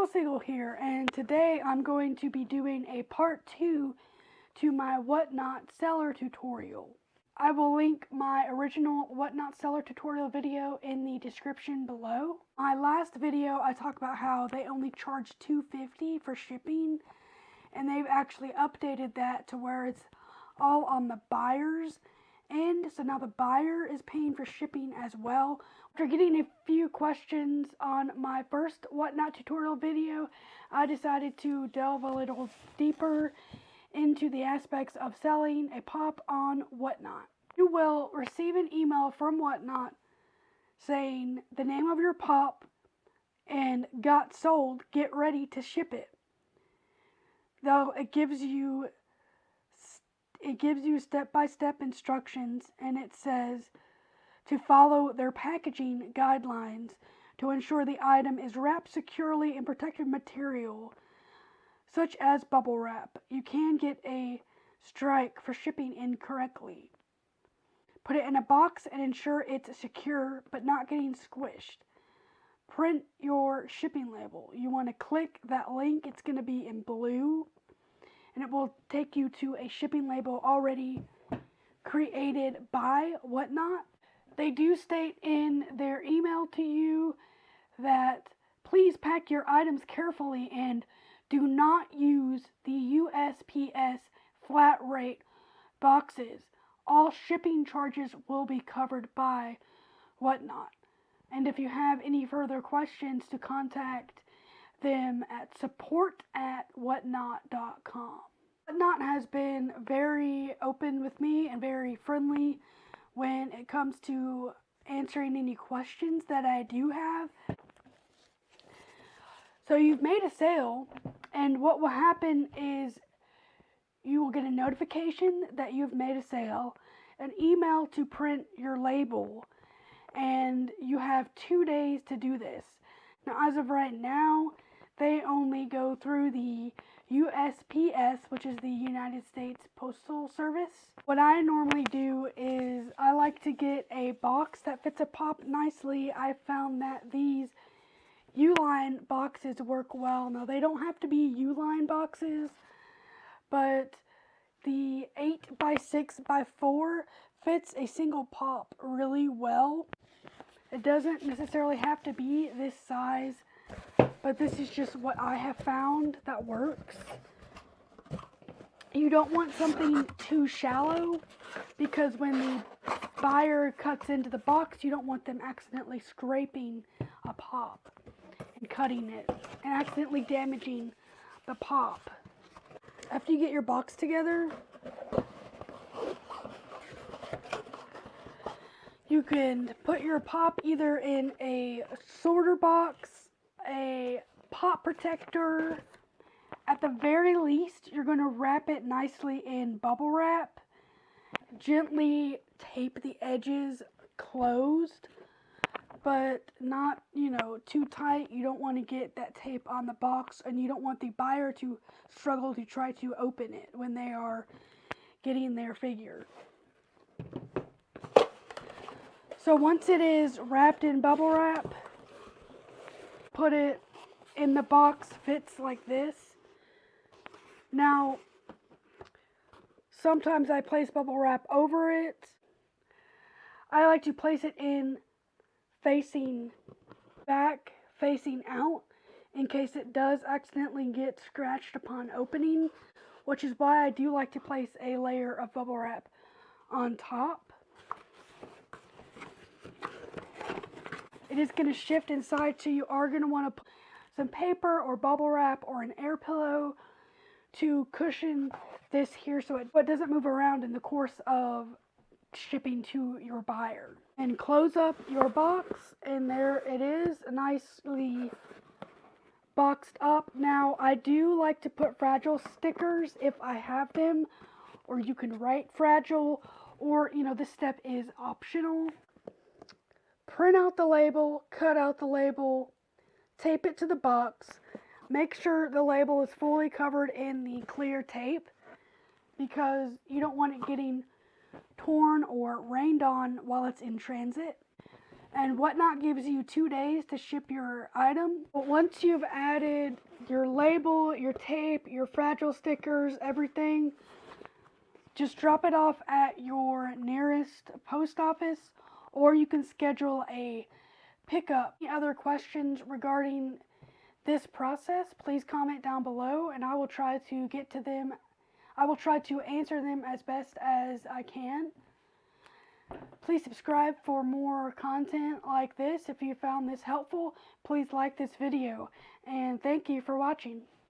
Single here, and today I'm going to be doing a part 2 to my Whatnot seller tutorial. I will link my original Whatnot seller tutorial video in the description below. My last video I talked about how they only charge $2.50 for shipping, and they've actually updated that to where it's all on the buyer's end, so now the buyer is paying for shipping as well. After getting a few questions on my first Whatnot tutorial video, I decided to delve a little deeper into the aspects of selling a pop on Whatnot. You will receive an email from Whatnot saying the name of your pop and got sold, get ready to ship it. Though it gives you step-by-step instructions, and it says to follow their packaging guidelines to ensure the item is wrapped securely in protective material such as bubble wrap. You can get a strike for shipping incorrectly. Put it in a box and ensure it's secure but not getting squished. Print your shipping label. You want to click that link. It's going to be in blue, and it will take you to a shipping label already created by Whatnot. They do state in their email to you that please pack your items carefully and do not use the USPS flat rate boxes. All shipping charges will be covered by Whatnot. And if you have any further questions, to contact them at support@whatnot.com. Whatnot has been very open with me and very friendly when it comes to answering any questions that I do have. So you've made a sale, and what will happen is you will get a notification that you've made a sale, an email to print your label, and you have 2 days to do this. Now, as of right now, they only go through the USPS, which is the United States Postal Service. What I normally do is I like to get a box that fits a pop nicely. I found that these Uline boxes work well. Now, they don't have to be Uline boxes, but the 8x6x4 fits a single pop really well. It doesn't necessarily have to be this size, but this is just what I have found that works. You don't want something too shallow, because when the buyer cuts into the box, you don't want them accidentally scraping a pop and cutting it and accidentally damaging the pop. After you get your box together, you can put your pop either in a sorter box, a pop protector. At the very least, you're going to wrap it nicely in bubble wrap. Gently tape the edges closed, but not, too tight. You don't want to get that tape on the box, and you don't want the buyer to struggle to try to open it when they are getting their figure. So once it is wrapped in bubble wrap, put it in the box, fits like this. Now, sometimes I place bubble wrap over it. I like to place it in facing back, facing out, in case it does accidentally get scratched upon opening, which is why I do like to place a layer of bubble wrap on top. It is going to shift inside, so you are going to want to put some paper or bubble wrap or an air pillow to cushion this here so it doesn't move around in the course of shipping to your buyer. And close up your box, and there it is, nicely boxed up. Now, I do like to put fragile stickers if I have them, or you can write fragile, or this step is optional. Print out the label, cut out the label, tape it to the box. Make sure the label is fully covered in the clear tape, because you don't want it getting torn or rained on while it's in transit. And Whatnot gives you 2 days to ship your item. But once you've added your label, your tape, your fragile stickers, everything, just drop it off at your nearest post office, or you can schedule a pickup. Any other questions regarding this process, please comment down below and I will try to get to them. I will try to answer them as best as I can. Please subscribe for more content like this. If you found this helpful, please like this video, and thank you for watching.